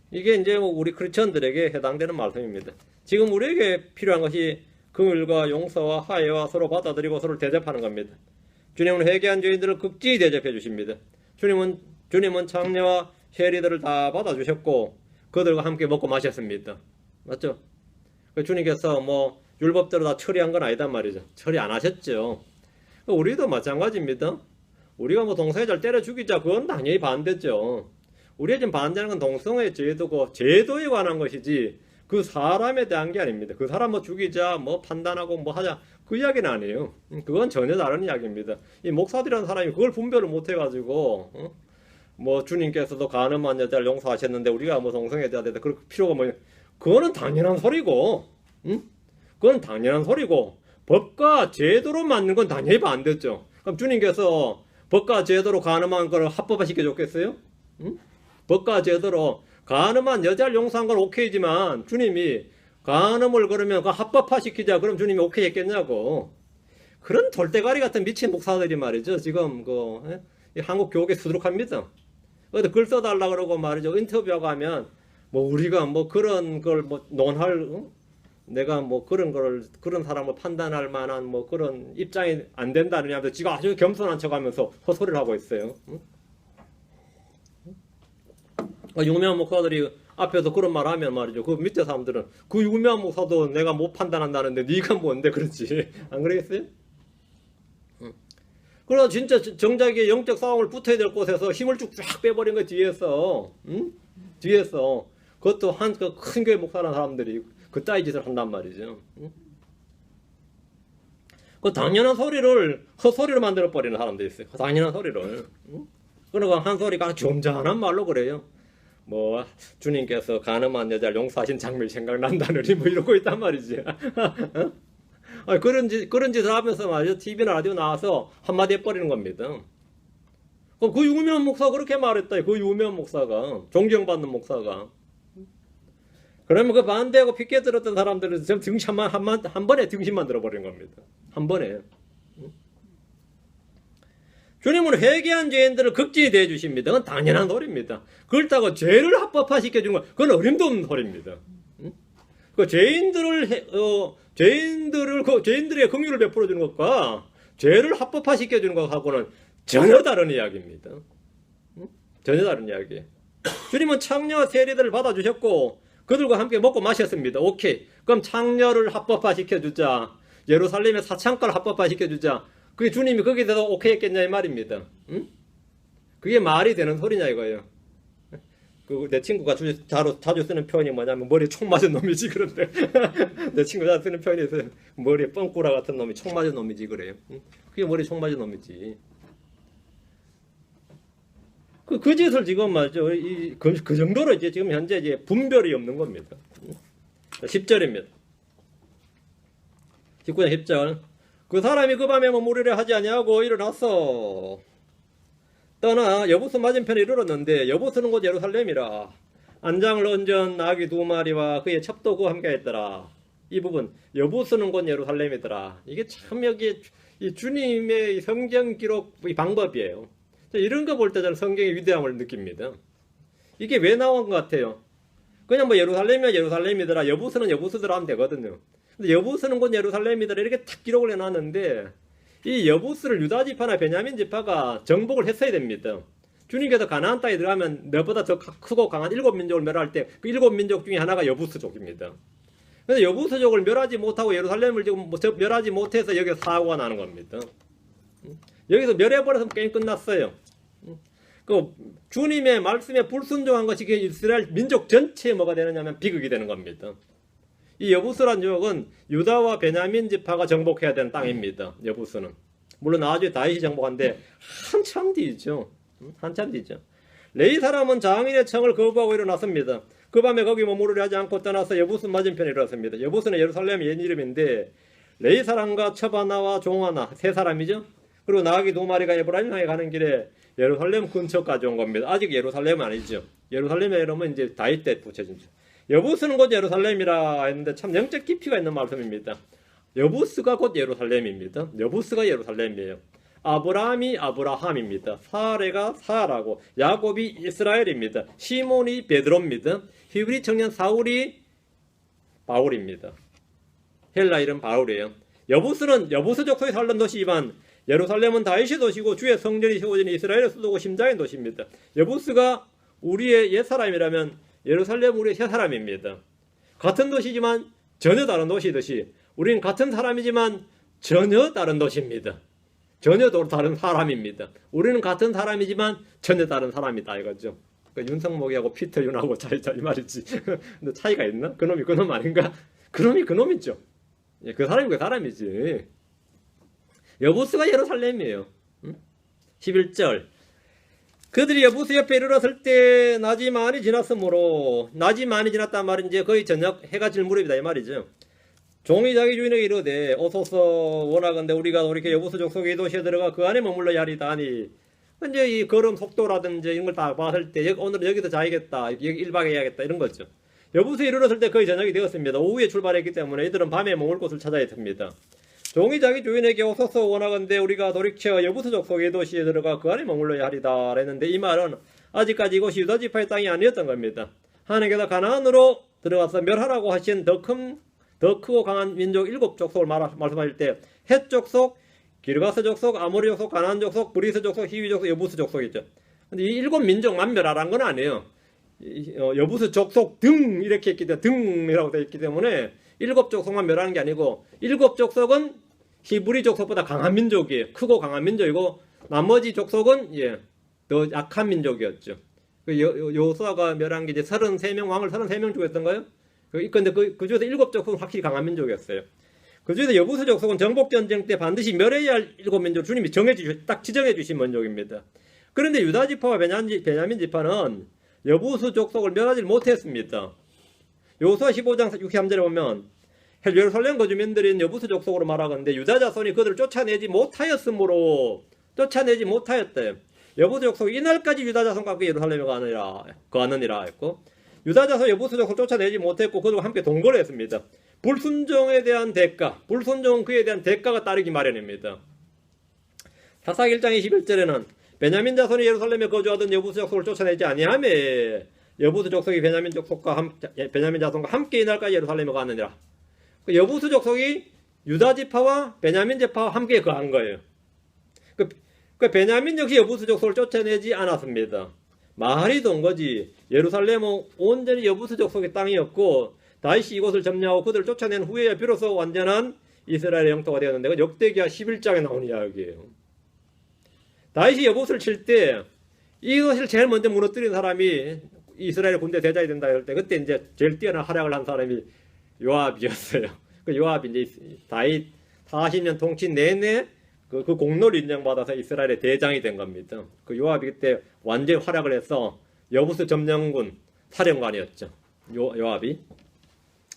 이게 이제 우리 크리스천들에게 해당되는 말씀입니다. 지금 우리에게 필요한 것이 긍휼과 용서와 화해와 서로 받아들이고 서로 대접하는 겁니다. 주님은 회개한 죄인들을 극진히 대접해 주십니다. 주님은 장녀와 쉐리들을 다 받아주셨고 그들과 함께 먹고 마셨습니다. 맞죠? 주님께서 뭐 율법대로 다 처리한 건 아니단 말이죠. 처리 안 하셨죠. 우리도 마찬가지입니다. 우리가 뭐 동성애자를 때려 죽이자 그건 당연히 반대죠. 우리가 지금 반대하는 건 동성애 제도고 제도에 관한 것이지 그 사람에 대한 게 아닙니다. 그 사람 뭐 죽이자 뭐 판단하고 뭐 하자 그 이야기는 아니에요. 그건 전혀 다른 이야기입니다. 이 목사들이라는 사람이 그걸 분별을 못 해가지고 뭐 주님께서도 간음한 여자를 용서하셨는데 우리가 뭐 동성애자에 대해서 그럴 필요가 뭐냐. 그거는 당연한 소리고 그건 당연한 소리고 법과 제도로 맞는 건 당연히 반대죠. 그럼 주님께서 법과 제도로 간음한 걸 합법화시켜 줬겠어요? 법과 제도로 간음한 여자를 용서한 건 오케이지만 주님이 간음을 그러면 그 합법화시키자 그럼 주님이 오케이 했겠냐고. 그런 돌대가리 같은 미친 목사들이 말이죠. 지금 한국 교육에 수두룩합니다. 어디 글 써달라 그러고 말이죠. 인터뷰하고 하면 뭐 우리가 뭐 그런 걸 뭐 논할 내가 뭐 그런 사람을 판단할 만한 뭐 그런 입장이 안 된다느냐 하면서 지가 아주 겸손한 척하면서 헛소리를 하고 있어요. 유명한 목사들이 앞에서 그런 말 하면 말이죠. 그 밑에 사람들은 그 유명한 목사도 내가 못 판단한다는데 네가 뭔데 그렇지. 안 그러겠어요? 그러나 진짜 정작의 영적 싸움을 붙어야 될 곳에서 힘을 쭉 빼버린 거 뒤에서 뒤에서 그것도 한 큰 교회 목사라는 사람들이 그따위 짓을 한단 말이죠. 그 당연한 소리를 헛소리로 만들어버리는 사람들이 있어요. 당연한 소리를. 그러니까 한 소리가 점잖은 말로 그래요. 뭐 주님께서 간음한 여자를 용서하신 장면이 생각난다느니 뭐 이러고 있단 말이지. 그런 짓을 하면서 말이죠. TV나 라디오 나와서 한마디 해버리는 겁니다. 그 유명한 목사가 그렇게 말했다. 그 유명한 목사가 존경받는 목사가. 그러면 그 반대하고 피켓 들었던 사람들은 등심만 한 번에 등심만 들어버린 겁니다. 한 번에. 주님은 회개한 죄인들을 극진히 대해 주십니다. 그건 당연한 소리입니다. 그렇다고 죄를 합법화시켜 주는 건 그건 어림도 없는 소리입니다. 그 죄인들의 긍휼을 베풀어 주는 것과 죄를 합법화시켜 주는 것하고는 전혀 다른 이야기입니다. 전혀 다른 이야기예요. 주님은 창녀와 세리들을 받아주셨고 그들과 함께 먹고 마셨습니다. 오케이. 그럼 창녀를 합법화시켜 주자. 예루살렘의 사창가를 합법화시켜 주자. 그게 주님이 거기에 대해서 오케이 했겠냐 이 말입니다. 그게 말이 되는 소리냐 이거예요. 내 친구가 자주 쓰는 표현이 뭐냐면 머리에 총 맞은 놈이지 그런데 내 친구가 자주 쓰는 표현이 있어요. 머리에 뻥꾸라 같은 놈이 총 맞은 놈이지 그래요. 그게 머리에 총 맞은 놈이지. 그 짓을 지금 말이죠. 그 정도로 이제 지금 현재 이제 분별이 없는 겁니다. 10절입니다. 19장 10절. 그 사람이 그 밤에 머무르려 하지 아니하고 일어나서 떠나 여부스 맞은편에 이르렀는데 여부스는 곧 예루살렘이라. 안장을 얹은 나귀 2마리와 그의 첩도 그와 함께했더라. 이 부분 여부스는 곧 예루살렘이더라. 이게 참 여기 이 주님의 성경 기록 이 방법이에요. 이런 거 볼 때 저는 성경의 위대함을 느낍니다. 이게 왜 나온 것 같아요? 그냥 뭐 예루살렘이면 예루살렘이더라, 여부스는 여부스더라 하면 되거든요. 근데 여부스는 곧 예루살렘이더라 이렇게 탁 기록을 해놨는데 이 여부스를 유다 지파나 베냐민 지파가 정복을 했어야 됩니다. 주님께서 가나안 땅에 들어가면 너보다 더 크고 강한 7민족을 멸할 때 그 7민족 중에 하나가 여부스족입니다. 그래서 여부스족을 멸하지 못하고 예루살렘을 지금 멸하지 못해서 여기서 사고가 나는 겁니다. 여기서 멸해버려서 게임 끝났어요. 그 주님의 말씀에 불순종한 것이 이스라엘 민족 전체에 뭐가 되느냐면 비극이 되는 겁니다. 이 여부스란 지역은 유다와 베냐민 지파가 정복해야 되는 땅입니다. 여부스는 물론 나중에 다윗이 정복한데 한참 뒤죠. 한참 뒤죠. 레위 사람은 장인의 청을 거부하고 일어났습니다. 그 밤에 거기 머무르려 하지 않고 떠나서 여부스 맞은편에 일어났습니다. 여부스는 예루살렘의 옛 이름인데 레위 사람과 첩아나와 종아나 세 사람이죠. 그리고 나귀 2마리가 에브라임 향해 가는 길에 예루살렘 근처까지 온 겁니다. 아직 예루살렘은 아니죠. 예루살렘의 이름은 이제 다윗 때 붙여진 죠. 여부스는 곧 예루살렘이라 했는데 참 영적 깊이가 있는 말씀입니다. 여부스가 곧 예루살렘입니다. 여부스가 예루살렘이에요. 아브라함이 아브라함입니다. 사레가 사라고, 야곱이 이스라엘입니다. 시몬이 베드로입니다. 히브리 청년 사울이 바울입니다. 헬라 이름 바울이에요. 여부스는 여부스 족속에 살던 도시지만 예루살렘은 다윗의 도시고 주의 성전이 세워진 이스라엘의 수도고 심장인 도시입니다. 여부스가 우리의 옛사람이라면 예루살렘 우리의 새사람입니다. 같은 도시지만 전혀 다른 도시듯이 우리는 같은 사람이지만 전혀 다른 도시입니다. 전혀 다른 사람입니다. 우리는 같은 사람이지만 전혀 다른 사람이다 이거죠. 그러니까 윤성목이하고 피터윤하고 차이 이 말이지. 근데 차이가 있나? 그놈이 그놈 아닌가? 그놈이 그놈이죠. 예, 그 사람이 그 사람이지. 여부스가 예루살렘이에요. 11절 그들이 여부스 옆에 이르렀을 때 낮이 많이 지났으므로 낮이 많이 지났단 말은 이제 거의 저녁 해가 질 무렵이다 이 말이죠. 종이 자기 주인에게 이르되 오소서 원하건대 우리가 돌이켜 여부스 족속의 이 도시에 들어가 그 안에 머물러야 하리다 하니 이제 이 걸음 속도라든지 이런 걸 다 봤을 때 오늘은 여기서 자야겠다 여기 1박 해야겠다 이런 거죠. 여부스에 이르렀을 때 거의 저녁이 되었습니다. 오후에 출발했기 때문에 이들은 밤에 머물 곳을 찾아야 됩니다. 종이 자기 주인에게 오소서 원하건대 우리가 돌이켜 여부스 족속의 도시에 들어가 그 안에 머물러야 하리다 했는데 이 말은 아직까지 이곳이 유다 지파의 땅이 아니었던 겁니다. 하나님께서 가나안으로 들어가서 멸하라고 하신 더 크고 강한 민족 7족속을 말씀하실 때 헷 족속, 기르가스 족속, 아모리 족속, 가나안 족속, 브리스 족속, 히위 족속, 여부스 족속이죠. 근데 이 7민족만 멸하라는 건 아니에요. 여부스 족속 등 이렇게 했기 때문에 등이라고 되어 있기 때문에 7족속만 멸하는 게 아니고 7족속은 히브리 족속보다 강한 민족이에요. 크고 강한 민족이고 나머지 족속은 더 약한 민족이었죠. 요수아가 멸한 게 이제 33명 왕을 33명 죽였던가요? 근데 그 중에서 7족속은 확실히 강한 민족이었어요. 그 중에서 여부스 족속은 정복전쟁 때 반드시 멸해야 할 7민족 주님이 딱 지정해 주신 민족입니다. 그런데 유다 지파와 베냐민 지파는 여부스 족속을 멸하지 못했습니다. 요수아 15장 63절에 보면 예루살렘 거주민들인 여부스 족속으로 말하건대 유다 자손이 그들을 쫓아내지 못하였대. 여부스 족속이 이날까지 유다 자손과 함께 예루살렘에 거하느니라 했고 유다 자손 여부스 족속을 쫓아내지 못했고 그들과 함께 동거를 했습니다. 불순종에 대한 대가, 불순종은 그에 대한 대가가 따르기 마련입니다. 사사기 1장 21절에는 베냐민 자손이 예루살렘에 거주하던 여부스 족속을 쫓아내지 아니하며 여부스 족속이 베냐민 자손과 함께 이날까지 예루살렘에 가느니라. 여부스 족속이 유다 지파와 베냐민 지파와 함께 거한 거예요. 그 베냐민 역시 여부스 족속을 쫓아내지 않았습니다. 말이 돈 거지. 예루살렘은 온전히 여부스 족속의 땅이었고 다윗이 이곳을 점령하고 그들을 쫓아낸 후에 비로소 완전한 이스라엘의 영토가 되었는데 그 역대기하 11장에 나온 이야기예요. 다윗이 여부스를 칠 때 이것을 제일 먼저 무너뜨린 사람이 이스라엘 군대 대장이 된다 할 때 그때 이제 제일 뛰어난 활약을 한 사람이 요압이었어요. 그 요압이 이제 다윗 40년 통치 내내 그 공로를 인정받아서 이스라엘의 대장이 된 겁니다. 그 요압이 그때 완전히 활약을 해서 여부스 점령군 사령관이었죠. 요압이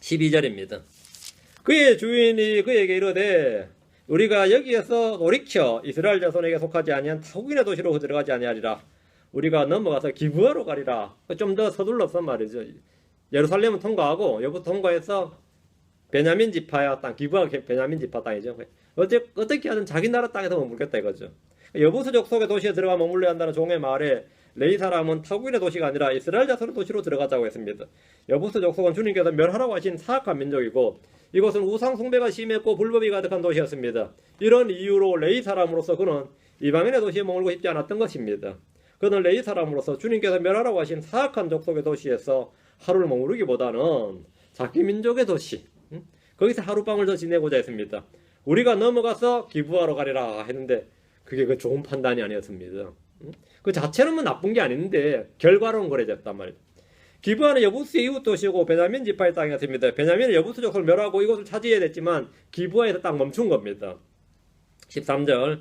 12절입니다. 그의 주인이 그에게 이르되 우리가 여기에서 돌이켜 이스라엘 자손에게 속하지 아니한 타국인의 도시로 들어가지 아니하리라. 우리가 넘어가서 기브아로 가리라. 좀 더 서둘렀단 말이죠. 예루살렘은 통과하고 여부 통과해서 베냐민 지파야 땅, 기브아가 베냐민 지파 땅이죠. 어떻게 하든 자기 나라 땅에서 머물겠다 이거죠. 여부스 족속의 도시에 들어가 머물러야 한다는 종의 말에 레위 사람은 타국인의 도시가 아니라 이스라엘 자손의 도시로 들어가자고 했습니다. 여부스 족속은 주님께서 멸하라고 하신 사악한 민족이고 이곳은 우상 숭배가 심했고 불법이 가득한 도시였습니다. 이런 이유로 레위 사람으로서 그는 이방인의 도시에 머물고 싶지 않았던 것입니다. 그는 레위 사람으로서 주님께서 멸하라고 하신 사악한 족속의 도시에서 하루를 머무르기보다는 자기 민족의 도시, 거기서 하룻밤을 더 지내고자 했습니다. 우리가 넘어가서 기브아로 가리라 했는데 그게 그 좋은 판단이 아니었습니다. 그 자체는 뭐 나쁜 게 아닌데 결과로는 그래졌단 말이에요. 기브아는 여부스의 이웃 도시고 베냐민 지파의 땅이었습니다. 베냐민은 여부스 족속을 멸하고 이곳을 차지해야 됐지만 기브아에서 딱 멈춘 겁니다. 13절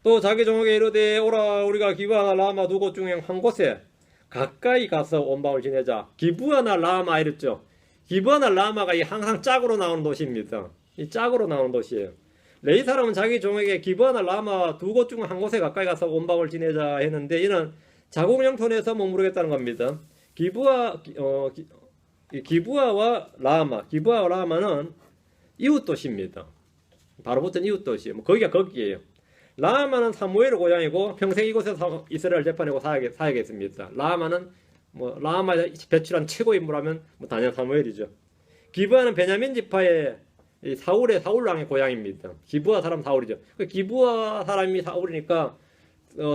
또 자기 종에게 이르되 오라 우리가 기브아나 라마 두 곳 중에 한 곳에 가까이 가서 온밤을 지내자. 기브아나 라마 이랬죠. 기브아나 라마가 항상 짝으로 나오는 도시입니다. 이 짝으로 나오는 도시예요. 레위 사람은 자기 종에게 기브아나 라마 두 곳 중 한 곳에 가까이 가서 온밤을 지내자 했는데 이는 자국 영토내에서 머무르겠다는 겁니다. 기브아와 라마는 이웃 도시입니다. 바로 붙은 이웃 도시예요. 거기가 거기예요. 라마는 사무엘의 고향이고 평생 이곳에서 이스라엘 재판하고 사야겠습니다. 라마는 라마에 배출한 최고 인물하면 단연 사무엘이죠. 기브아는 베냐민 지파의 사울 왕의 고향입니다. 기브아 사람 사울이죠. 기브아 사람이 사울이니까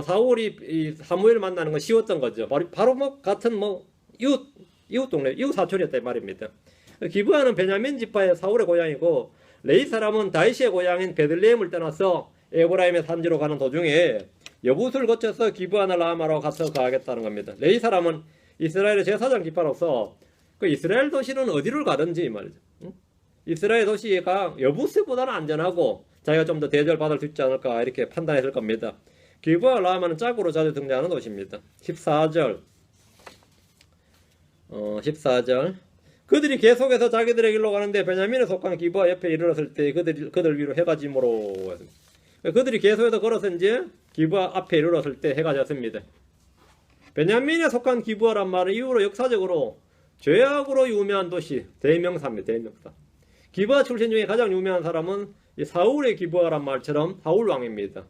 사울이 사무엘을 만나는 건 쉬웠던 거죠. 바로 같은 이웃 동네, 이웃 사촌이었다 이 말입니다. 기브아는 베냐민 지파의 사울의 고향이고 레위 사람은 다윗의 고향인 베들레헴을 떠나서 에브라임의 산지로 가는 도중에 여부스를 거쳐서 기브아나 라마로 가서 가겠다는 겁니다. 레위 사람은 이스라엘의 제사장 지파로서 그 이스라엘 도시는 어디를 가든지 말이죠. 이스라엘 도시가 여부스보다는 안전하고 자기가 좀 더 대접받을 수 있지 않을까 이렇게 판단했을 겁니다. 기브아 라마는 짝으로 자주 등장하는 도시입니다. 14절 그들이 계속해서 자기들의 길로 가는데 베냐민에 속한 기브아 옆에 이르렀을 때 그들 위로 해가 지므로 그들이 계속해서 걸어서 이제 기브아 앞에 이르렀을 때 해가 졌습니다. 베냐민에 속한 기브아란 말은 이후로 역사적으로 죄악으로 유명한 도시 대명사입니다. 대명사. 기브아 출신 중에 가장 유명한 사람은 사울의 기브아란 말처럼 사울 왕입니다.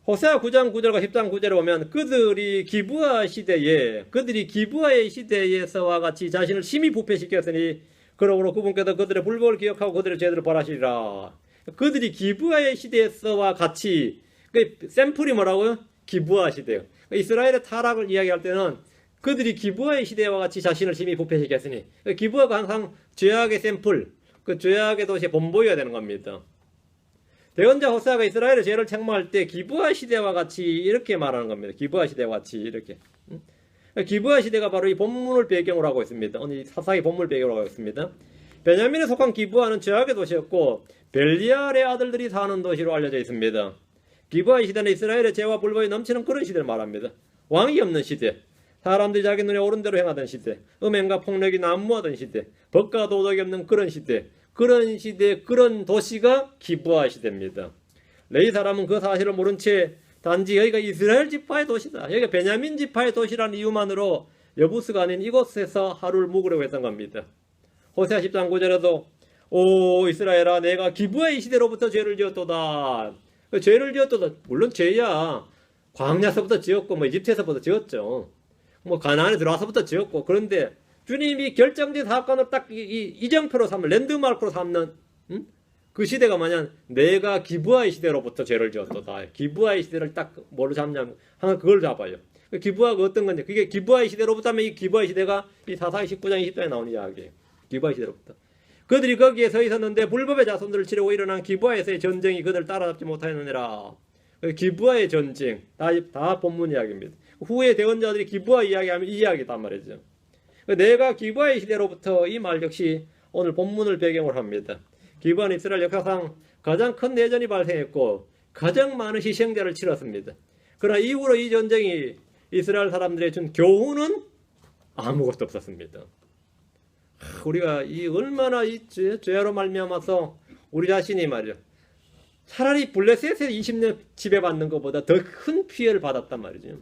호세아 9장 9절과 10장 9절에 보면 그들이 기브아의 시대에서와 같이 자신을 심히 부패시켰으니 그러므로 그분께서 그들의 불법을 기억하고 그들의 죄들을 벌하시리라. 그들이 기브아의 시대에서와 같이 그 샘플이 뭐라고요? 기브아 시대요. 이스라엘의 타락을 이야기할 때는 그들이 기브아의 시대와 같이 자신을 심히 부패시켰으니 기브아가 항상 죄악의 샘플, 그 죄악의 도시의 본보여야 되는 겁니다. 대언자 호세아가 이스라엘의 죄를 책망할 때 기브아 시대와 같이 이렇게 말하는 겁니다. 기브아 시대와 같이 이렇게. 기브아 시대가 바로 이 본문을 배경으로 하고 있습니다. 오늘 사사기 본문을 배경으로 하고 있습니다. 베냐민에 속한 기브아는 죄악의 도시였고 벨리알의 아들들이 사는 도시로 알려져 있습니다. 기브아의 시대는 이스라엘의 죄와 불법이 넘치는 그런 시대를 말합니다. 왕이 없는 시대, 사람들이 자기 눈에 오른 대로 행하던 시대, 음행과 폭력이 난무하던 시대, 법과 도덕이 없는 그런 시대, 그런 도시가 기브아 시대입니다. 레위 사람은 그 사실을 모른 채 단지 여기가 이스라엘 지파의 도시다, 여기가 베냐민 지파의 도시라는 이유만으로 여부스가 아닌 이곳에서 하루를 묵으려고 했던 겁니다. 호세아 10장 9절에도 오 이스라엘아 내가 기브아의 시대로부터 죄를 지었도다. 죄를 지었도다. 물론 죄야 광야서부터 지었고 이집트에서부터 지었죠. 가나안에 들어와서부터 지었고 그런데 주님이 결정된 사건을 딱 이정표로 삼는 랜드마크로 삼는 그 시대가 뭐냐 내가 기브아의 시대로부터 죄를 지었도다. 기브아의 시대를 딱 뭐로 잡냐면 항상 그걸 잡아요. 기브아가 어떤 건지 그게 기브아의 시대로부터 하면 이 기브아의 시대가 이 사사기 19장 20장에 나오는 이야기예요. 기브아의 시대로부터 그들이 거기에 서 있었는데 불법의 자손들을 치려고 일어난 기브아에서의 전쟁이 그들을 따라잡지 못하였느니라. 기브아의 전쟁 다 본문 이야기입니다. 후에 대언자들이 기브아 이야기하면 이 이야기단 말이죠. 내가 기브아의 시대로부터 이 말 역시 오늘 본문을 배경으로 합니다. 기브아는 이스라엘 역사상 가장 큰 내전이 발생했고 가장 많은 희생자를 치렀습니다. 그러나 이후로 이 전쟁이 이스라엘 사람들의 준 교훈은 아무것도 없었습니다. 우리가 얼마나 이 죄로 말미암아서 우리 자신이 말이죠. 차라리 블레셋에 20년 지배받는 것보다 더 큰 피해를 받았단 말이죠.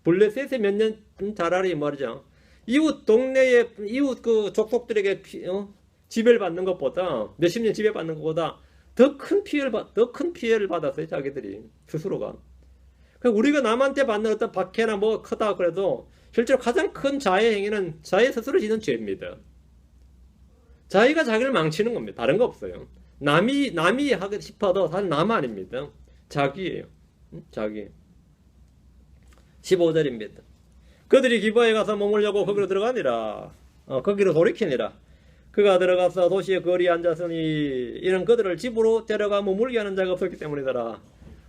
블레셋에 몇 년 차라리 말이죠. 이웃 동네의 이웃 그 족속들에게 지배를 받는 것보다 몇십 년 지배받는 것보다 더 큰 피해를 받았어요. 자기들이 스스로가. 우리가 남한테 받는 어떤 박해나 뭐 크다 그래도 실제로 가장 큰 자해 행위는 자기 스스로 지는 죄입니다. 자기가 자기를 망치는 겁니다. 다른 거 없어요. 남이 하고 싶어도 사실 남 아닙니다. 자기예요. 자기. 15절입니다. 그들이 기브아에 가서 머물려고 거기로 들어가니라. 거기로 돌이키니라. 그가 들어가서 도시의 거리에 앉았으니 이는 그들을 집으로 데려가 머물게 하는 자가 없었기 때문이더라.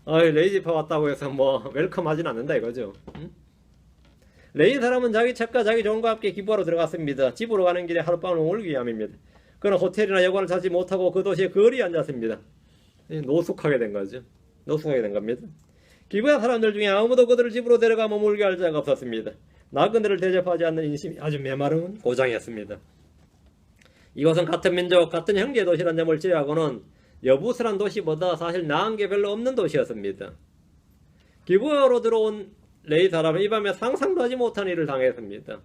레이지파 왔다고 해서 뭐 웰컴 하진 않는다 이거죠. 레이 사람은 자기 책과 자기 종과 함께 기브아로 들어갔습니다. 집으로 가는 길에 하룻밤을 머물기 위함입니다. 그는 호텔이나 여관을 찾지 못하고 그 도시의 거리에 앉았습니다. 노숙하게 된 거죠. 노숙하게 된 겁니다. 기브아 사람들 중에 아무도 그들을 집으로 데려가 머물게 할 자가 없었습니다. 나그네를 대접하지 않는 인심이 아주 메마른 고장이었습니다. 이것은 같은 민족, 같은 형제 도시라는 점을 제외하고는 여부스란 도시보다 사실 나은 게 별로 없는 도시였습니다. 기브아로 들어온 레이 사람은 이 밤에 상상도 하지 못한 일을 당했습니다.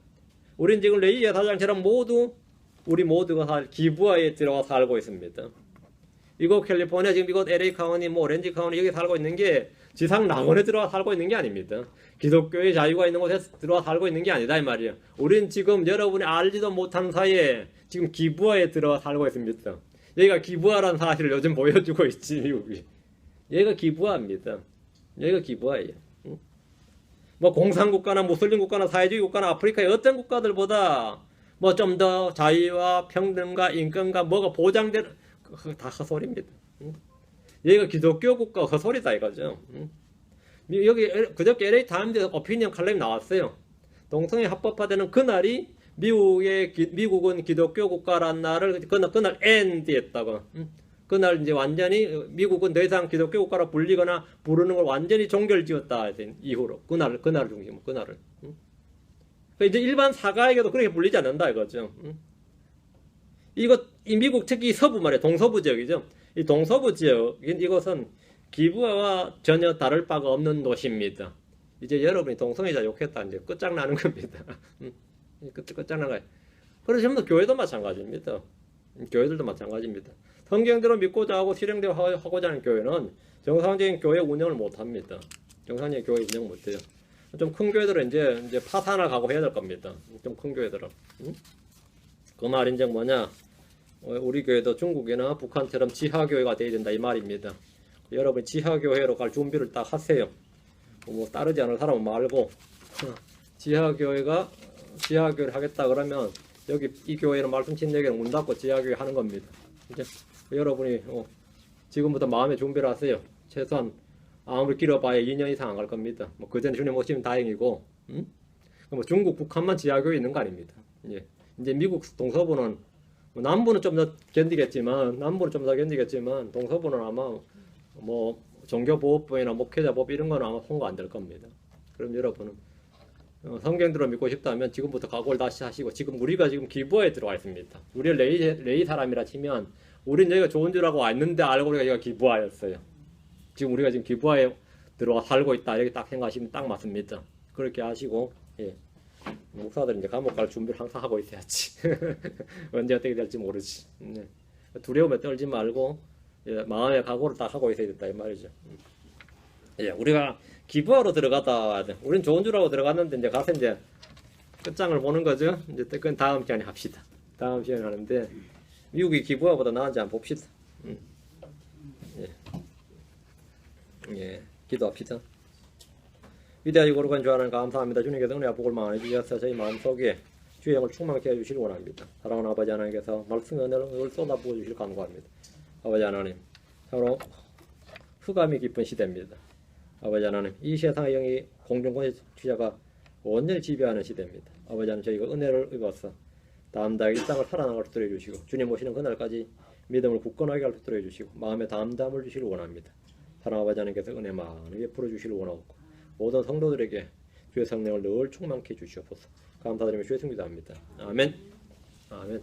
우린 지금 레이의 사장처럼 우리 모두가 사실 기브아에 들어가 살고 있습니다. 이곳 캘리포니아, 지금 이곳 LA 카운티, 오렌지 카운티 여기 살고 있는 게 지상 낙원에 들어가 살고 있는 게 아닙니다. 기독교의 자유가 있는 곳에 들어가 살고 있는 게 아니다 이 말이에요. 우린 지금 여러분이 알지도 못하는 사이에 지금 기브아에 들어가 살고 있습니다. 여기가 기브아라는 사실을 요즘 보여주고 있지 미국이. 여기가 기브아입니다. 여기가 기브아예요. 뭐 공산국가나 무슬림 국가나 사회주의 국가나 아프리카의 어떤 국가들보다 뭐 좀 더 자유와 평등과 인권과 뭐가 보장되는 다 헛소리입니다. 여기가 기독교 국가 헛소리다 이거죠. 여기 그저께 LA 타임즈에서 오피니언 칼럼이 나왔어요. 동성애 합법화되는 그날이 미국은 기독교 국가란 날을 그날 엔드했다고. 그날 이제 완전히 미국은 더 이상 기독교 국가로 불리거나 부르는 걸 완전히 종결지었다 이후로 그날을 중심으로 그날을. 이제 일반 사가에게도 그렇게 불리지 않는다 이거죠. 이 미국 특히 서부 말이에요. 동서부 지역이죠. 이 동서부 지역 이것은 기브아와 전혀 다를 바가 없는 도시입니다. 이제 여러분이 동성애자 욕했다 이제 끝장나는 겁니다. 끝장나가요. 그래서 전부 교회도 마찬가지입니다. 교회들도 마찬가지입니다. 성경대로 믿고자 하고 실행대로 하고자 하는 교회는 정상적인 교회 운영을 못합니다. 정상적인 교회 운영 못해요. 좀 큰 교회들은 이제 파산을 가고 해야 될 겁니다. 좀 큰 교회들은. 그 말인즉 뭐냐? 우리 교회도 중국이나 북한처럼 지하교회가 돼야 된다 이 말입니다. 여러분 지하교회로 갈 준비를 딱 하세요. 뭐 따르지 않을 사람은 말고 지하교회를 하겠다 그러면 여기 이 교회는 말씀 친대에게 문 닫고 지하교회 하는 겁니다. 이제 여러분이 지금부터 마음의 준비를 하세요. 최소한 아무리 길어봐야 2년 이상 안 갈 겁니다. 뭐 그전에 주님 오시면 다행이고, 뭐 중국, 북한만 지하교회 있는 거 아닙니다. 이제 미국 동서부는 남부는 좀 더 견디겠지만 동서부는 아마 뭐 종교보호법이나 목회자법 이런 거는 아마 통과 안 될 겁니다. 그럼 여러분은 성경대로 믿고 싶다면 지금부터 각오를 다시 하시고 우리가 지금 기브아에 들어와 있습니다. 우리가 레이 사람이라 치면 우린 여기가 좋은 줄 알고 왔는데 알고 보니까 여기가 기브아였어요. 지금 우리가 지금 기브아에 들어와 살고 있다 이렇게 딱 생각하시면 딱 맞습니다. 그렇게 하시고 목사들은 이제 감옥 갈 준비를 항상 하고 있어야지. 언제 어떻게 될지 모르지. 두려움에 떨지 말고 마음의 각오를 딱 하고 있어야 된다 이 말이죠. 우리가 기브아로 들어가다 우린 좋은 줄 알고 들어갔는데 이제 가서 이제 끝장을 보는 거죠. 이제 그건 다음 시간에 합시다. 다음 시간에 하는데 미국이 기브아보다 나은지 한번 봅시다. 기도합시다. 위대하고 거룩한 주 하나님 감사합니다. 주님께서 은혜와 복을 많이 주셔서 저희 마음속에 주의 영을 충만케 해주시기 원합니다. 사랑하는 아버지 하나님께서 말씀의 은혜를 쏟아부어 주시길 간구합니다. 아버지 하나님, 서로 흑암이 깊은 시대입니다. 아버지 하나님, 이 세상의 영이 공정권주자가 온전히 지배하는 시대입니다. 아버지 하나님, 저희가 은혜를 입어서 담대하게 일상을 살아나갈 수 있도록 해주시고 주님 오시는 그날까지 믿음을 굳건하게 할 수 있도록 해주시고 마음에 담담을 주시길 원합니다. 사랑 아버지 하나님께서 은혜 많이 베풀어 주시길 원하고 모든 성도들에게 주의 성령을 늘 충만케 해주시옵소서. 감사드리며 주의 승리도 합니다. 아멘. 아멘.